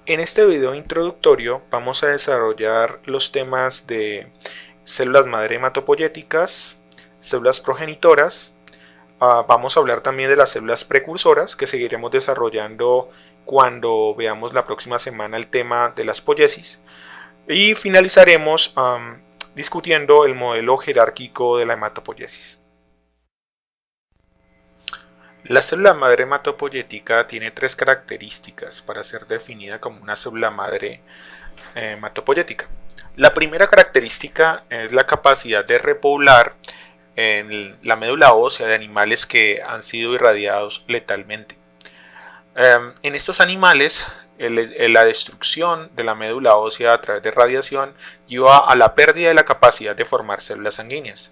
En este video introductorio vamos a desarrollar los temas de células madre hematopoyéticas, células progenitoras. Vamos a hablar también de las células precursoras que seguiremos desarrollando cuando veamos la próxima semana el tema de las poiesis. Y finalizaremos discutiendo el modelo jerárquico de la hematopoiesis. La célula madre hematopoyética tiene tres características para ser definida como una célula madre hematopoyética. La primera característica es la capacidad de repoblar en la médula ósea de animales que han sido irradiados letalmente. En estos animales, la destrucción de la médula ósea a través de radiación lleva a la pérdida de la capacidad de formar células sanguíneas.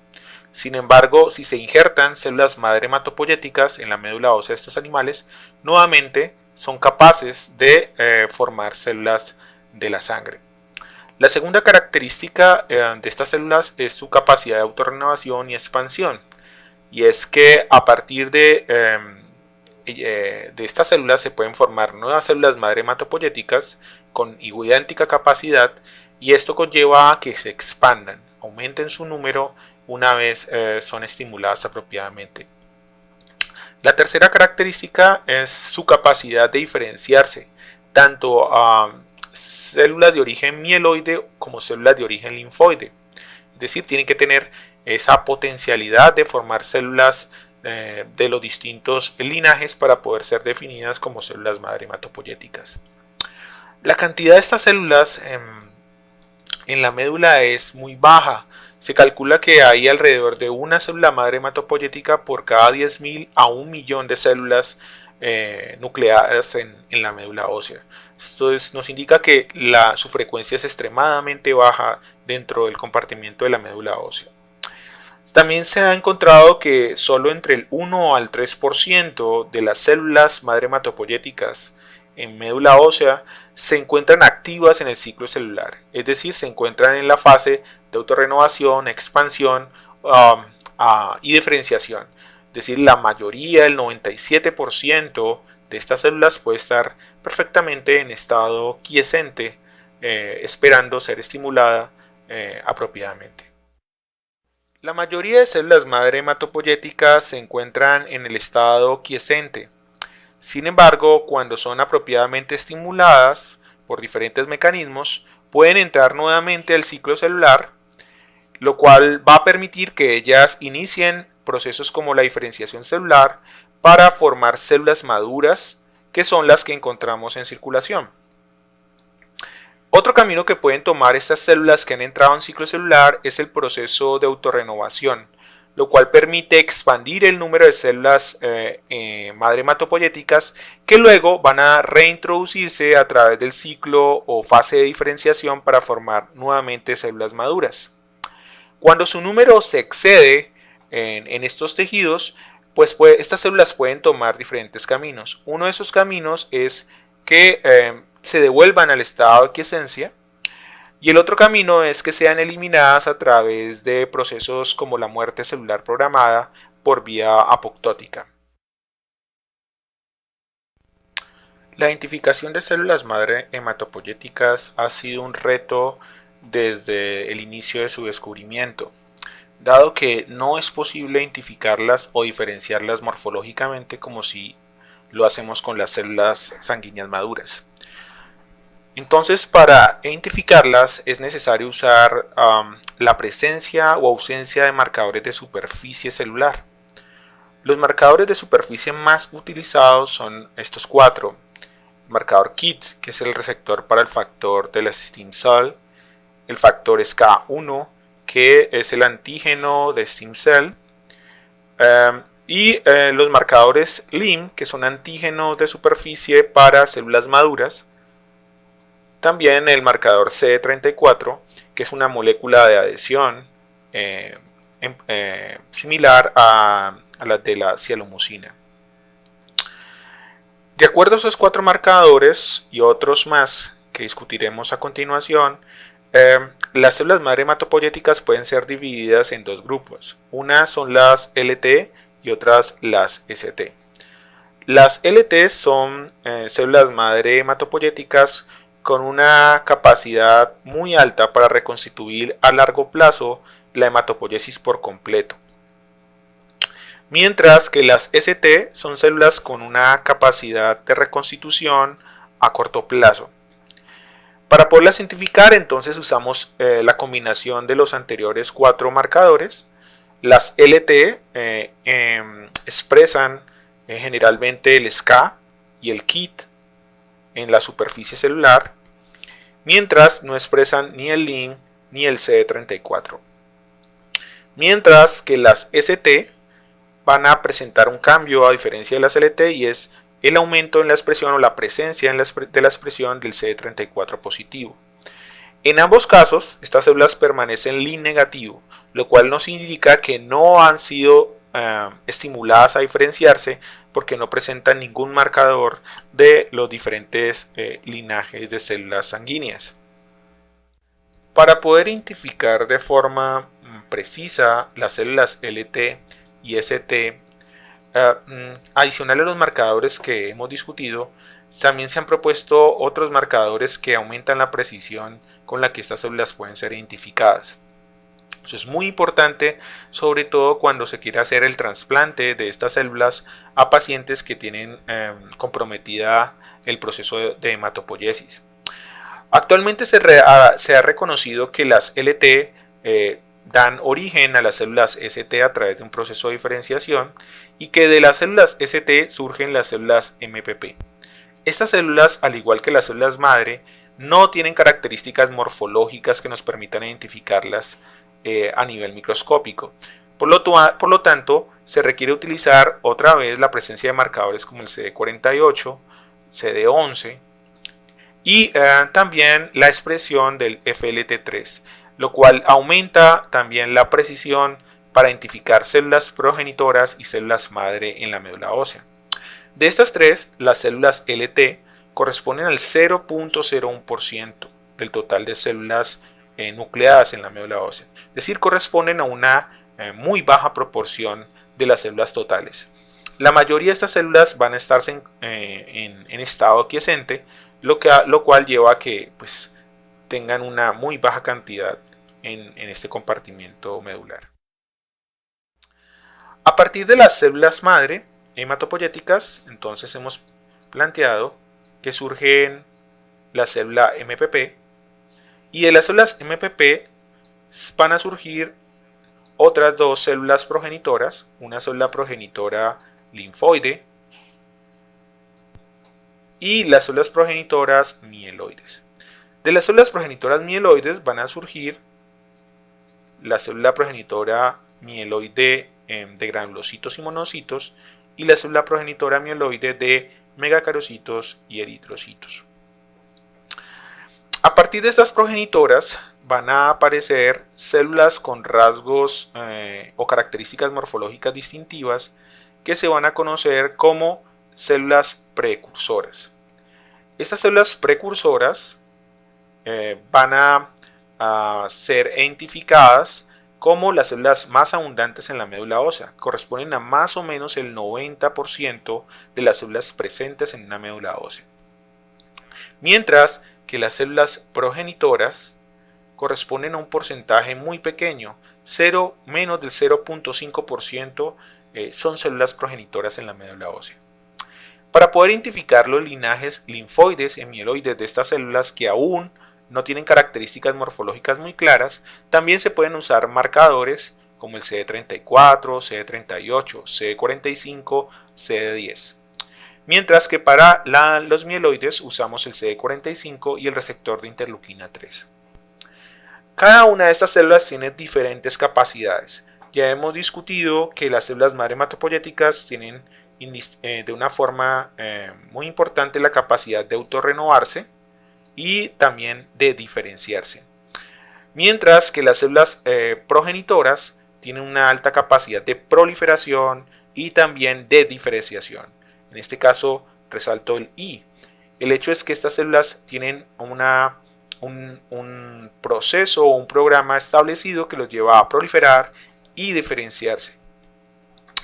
Sin embargo, si se injertan células madre hematopoyéticas en la médula ósea de estos animales, nuevamente son capaces de formar células de la sangre. La segunda característica de estas células es su capacidad de autorrenovación y expansión. Y es que a partir de estas células se pueden formar nuevas células madre hematopoyéticas con idéntica capacidad, y esto conlleva a que se expandan, aumenten su número una vez son estimuladas apropiadamente. La tercera característica es su capacidad de diferenciarse tanto a células de origen mieloide como células de origen linfoide. Es decir, tienen que tener esa potencialidad de formar células de los distintos linajes para poder ser definidas como células madre hematopoyéticas. La cantidad de estas células en la médula es muy baja. Se calcula que hay alrededor de una célula madre hematopoyética por cada 10.000 a 1.000.000 de células nucleadas en la médula ósea. Esto nos indica que su frecuencia es extremadamente baja dentro del compartimiento de la médula ósea. También se ha encontrado que solo entre el 1 al 3% de las células madre hematopoyéticas en médula ósea se encuentran activas en el ciclo celular, es decir, se encuentran en la fase de autorrenovación, expansión y diferenciación. Es decir, la mayoría, el 97% de estas células puede estar perfectamente en estado quiescente, esperando ser estimulada apropiadamente. La mayoría de células madre hematopoyéticas se encuentran en el estado quiescente. Sin embargo, cuando son apropiadamente estimuladas por diferentes mecanismos, pueden entrar nuevamente al ciclo celular, lo cual va a permitir que ellas inicien procesos como la diferenciación celular para formar células maduras, que son las que encontramos en circulación. Otro camino que pueden tomar estas células que han entrado en ciclo celular es el proceso de autorrenovación, lo cual permite expandir el número de células madre hematopoyéticas que luego van a reintroducirse a través del ciclo o fase de diferenciación para formar nuevamente células maduras. Cuando su número se excede en estos tejidos, pues estas células pueden tomar diferentes caminos. Uno de esos caminos es que se devuelvan al estado de quiescencia, y el otro camino es que sean eliminadas a través de procesos como la muerte celular programada por vía apoptótica. La identificación de células madre hematopoyéticas ha sido un reto desde el inicio de su descubrimiento, dado que no es posible identificarlas o diferenciarlas morfológicamente como si lo hacemos con las células sanguíneas maduras. Entonces, para identificarlas es necesario usar la presencia o ausencia de marcadores de superficie celular. Los marcadores de superficie más utilizados son estos cuatro. El marcador KIT, que es el receptor para el factor de la stem cell, el factor SK1, que es el antígeno de stem cell, y los marcadores LIM, que son antígenos de superficie para células maduras. También el marcador CD34, que es una molécula de adhesión similar a la de la sialomucina. De acuerdo a esos cuatro marcadores y otros más que discutiremos a continuación, las células madre hematopoyéticas pueden ser divididas en dos grupos. Unas son las LT y otras las ST. Las LT son células madre hematopoyéticas con una capacidad muy alta para reconstituir a largo plazo la hematopoiesis por completo. Mientras que las ST son células con una capacidad de reconstitución a corto plazo. Para poderlas identificar, entonces usamos la combinación de los anteriores 4 marcadores. Las LT expresan generalmente el SCA y el KIT en la superficie celular, mientras no expresan ni el LIN ni el CD34. Mientras que las ST van a presentar un cambio a diferencia de las LT, y es el aumento en la expresión o la presencia de la expresión del CD34 positivo. En ambos casos, estas células permanecen LIN negativo, lo cual nos indica que no han sido estimuladas a diferenciarse porque no presentan ningún marcador de los diferentes linajes de células sanguíneas. Para poder identificar de forma precisa las células LT y ST, adicional a los marcadores que hemos discutido, también se han propuesto otros marcadores que aumentan la precisión con la que estas células pueden ser identificadas. Eso es muy importante, sobre todo cuando se quiere hacer el trasplante de estas células a pacientes que tienen comprometida el proceso de hematopoiesis. Actualmente se ha reconocido que las LT dan origen a las células ST a través de un proceso de diferenciación, y que de las células ST surgen las células MPP. Estas células, al igual que las células madre, no tienen características morfológicas que nos permitan identificarlas a nivel microscópico. Por lo tanto, se requiere utilizar otra vez la presencia de marcadores como el CD48, CD11 y también la expresión del FLT3, lo cual aumenta también la precisión para identificar células progenitoras y células madre en la médula ósea. De estas tres, las células LT corresponden al 0.01% del total de células nucleadas en la médula ósea, es decir, corresponden a una muy baja proporción de las células totales. La mayoría de estas células van a estar en estado aquiescente, lo cual lleva a que tengan una muy baja cantidad en este compartimento medular. A partir de las células madre hematopoyéticas, entonces hemos planteado que surgen la célula MPP, y de las células MPP van a surgir otras dos células progenitoras, una célula progenitora linfoide y las células progenitoras mieloides. De las células progenitoras mieloides van a surgir la célula progenitora mieloide de granulocitos y monocitos y la célula progenitora mieloide de megacarocitos y eritrocitos. A partir de estas progenitoras van a aparecer células con rasgos o características morfológicas distintivas que se van a conocer como células precursoras. Estas células precursoras van a ser identificadas como las células más abundantes en la médula ósea, corresponden a más o menos el 90% de las células presentes en una médula ósea. Mientras que las células progenitoras corresponden a un porcentaje muy pequeño, menos del 0.5% son células progenitoras en la médula ósea. Para poder identificar los linajes linfoides y mieloides de estas células que aún no tienen características morfológicas muy claras, también se pueden usar marcadores como el CD34, CD38, CD45, CD10. Mientras que para los mieloides usamos el CD45 y el receptor de interleuquina 3. Cada una de estas células tiene diferentes capacidades. Ya hemos discutido que las células madre hematopoyéticas tienen de una forma muy importante la capacidad de autorrenovarse y también de diferenciarse. Mientras que las células progenitoras tienen una alta capacidad de proliferación y también de diferenciación. En este caso resalto el I. El hecho es que estas células tienen un proceso o un programa establecido que los lleva a proliferar y diferenciarse.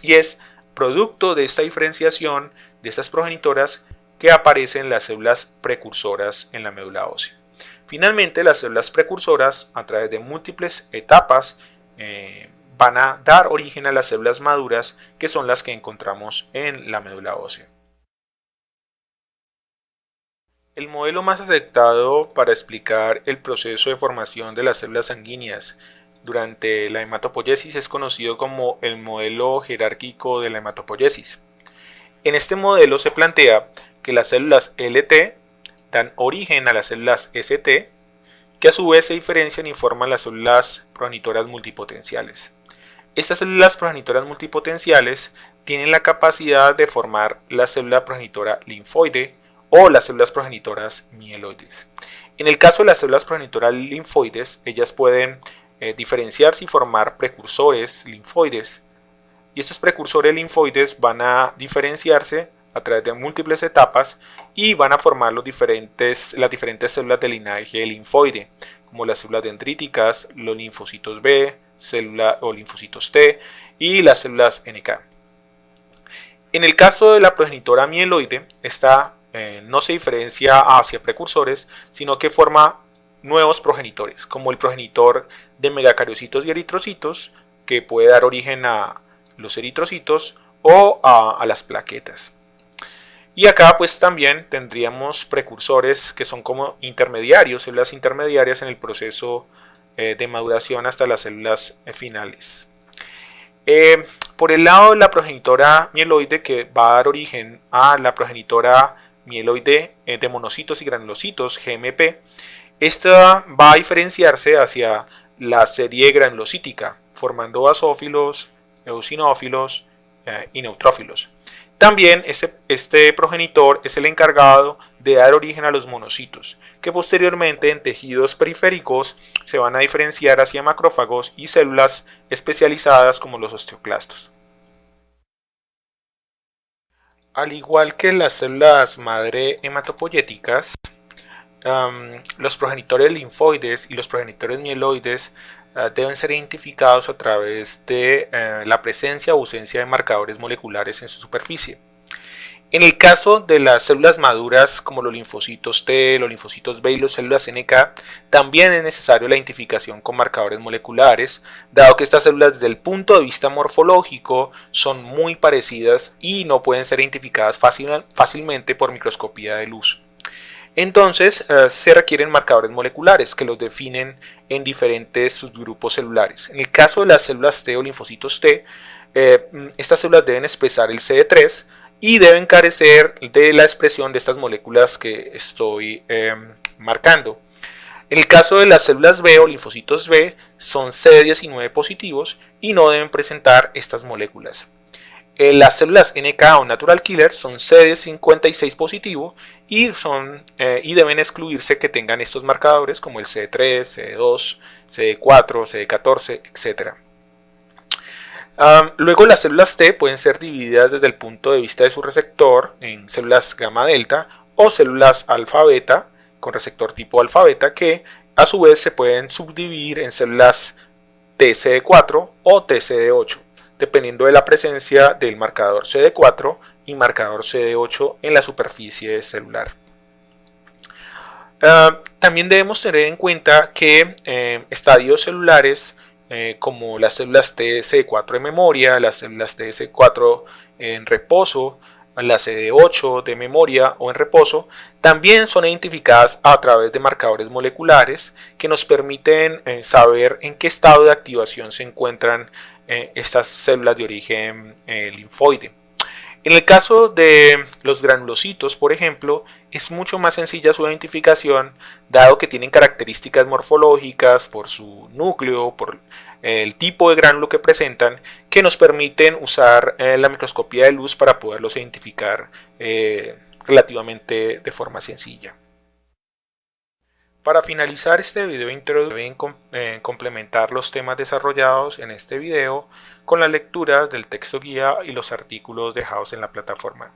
Y es producto de esta diferenciación de estas progenitoras que aparecen las células precursoras en la médula ósea. Finalmente, las células precursoras, a través de múltiples etapas, van a dar origen a las células maduras, que son las que encontramos en la médula ósea. El modelo más aceptado para explicar el proceso de formación de las células sanguíneas durante la hematopoiesis es conocido como el modelo jerárquico de la hematopoiesis. En este modelo se plantea que las células LT dan origen a las células ST, que a su vez se diferencian y forman las células progenitoras multipotenciales. Estas células progenitoras multipotenciales tienen la capacidad de formar la célula progenitora linfoide o las células progenitoras mieloides. En el caso de las células progenitoras linfoides, ellas pueden diferenciarse y formar precursores linfoides. Y estos precursores linfoides van a diferenciarse a través de múltiples etapas y van a formar las diferentes células del linaje linfoide, como las células dendríticas, los linfocitos B, linfocitos T y las células NK. En el caso de la progenitora mieloide, esta no se diferencia hacia precursores, sino que forma nuevos progenitores, como el progenitor de megacariocitos y eritrocitos, que puede dar origen a los eritrocitos o a las plaquetas. Y acá pues también tendríamos precursores que son como intermediarios, células intermediarias en el proceso de maduración hasta las células finales. Por el lado de la progenitora mieloide, que va a dar origen a la progenitora mieloide de monocitos y granulocitos, GMP, esta va a diferenciarse hacia la serie granulocítica, formando basófilos, eosinófilos y neutrófilos. También este progenitor es el encargado de dar origen a los monocitos, que posteriormente en tejidos periféricos se van a diferenciar hacia macrófagos y células especializadas como los osteoclastos. Al igual que las células madre hematopoyéticas, los progenitores linfoides y los progenitores mieloides deben ser identificados a través de la presencia o ausencia de marcadores moleculares en su superficie. En el caso de las células maduras como los linfocitos T, los linfocitos B y las células NK, también es necesario la identificación con marcadores moleculares, dado que estas células desde el punto de vista morfológico son muy parecidas y no pueden ser identificadas fácilmente por microscopía de luz. Entonces se requieren marcadores moleculares que los definen en diferentes subgrupos celulares. En el caso de las células T o linfocitos T, estas células deben expresar el CD3 y deben carecer de la expresión de estas moléculas que estoy marcando. En el caso de las células B o linfocitos B, son CD19 positivos y no deben presentar estas moléculas. Las células NK o Natural Killer son CD56 positivo y deben excluirse que tengan estos marcadores como el CD3, CD2, CD4, CD14, etc. Luego las células T pueden ser divididas desde el punto de vista de su receptor en células gamma delta o células alfa beta con receptor tipo alfa beta, que a su vez se pueden subdividir en células TCD4 o TCD8, dependiendo de la presencia del marcador CD4 y marcador CD8 en la superficie celular. También debemos tener en cuenta que estadios celulares como las células TCD4 en memoria, las células TCD4 en reposo, la CD8 de memoria o en reposo, también son identificadas a través de marcadores moleculares que nos permiten saber en qué estado de activación se encuentran estas células de origen linfoide. En el caso de los granulocitos, por ejemplo, es mucho más sencilla su identificación, dado que tienen características morfológicas por su núcleo, por el tipo de gránulo que presentan, que nos permiten usar la microscopía de luz para poderlos identificar relativamente de forma sencilla. Para finalizar este video introductorio, deben complementar los temas desarrollados en este video con las lecturas del texto guía y los artículos dejados en la plataforma.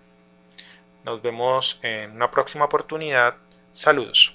Nos vemos en una próxima oportunidad. Saludos.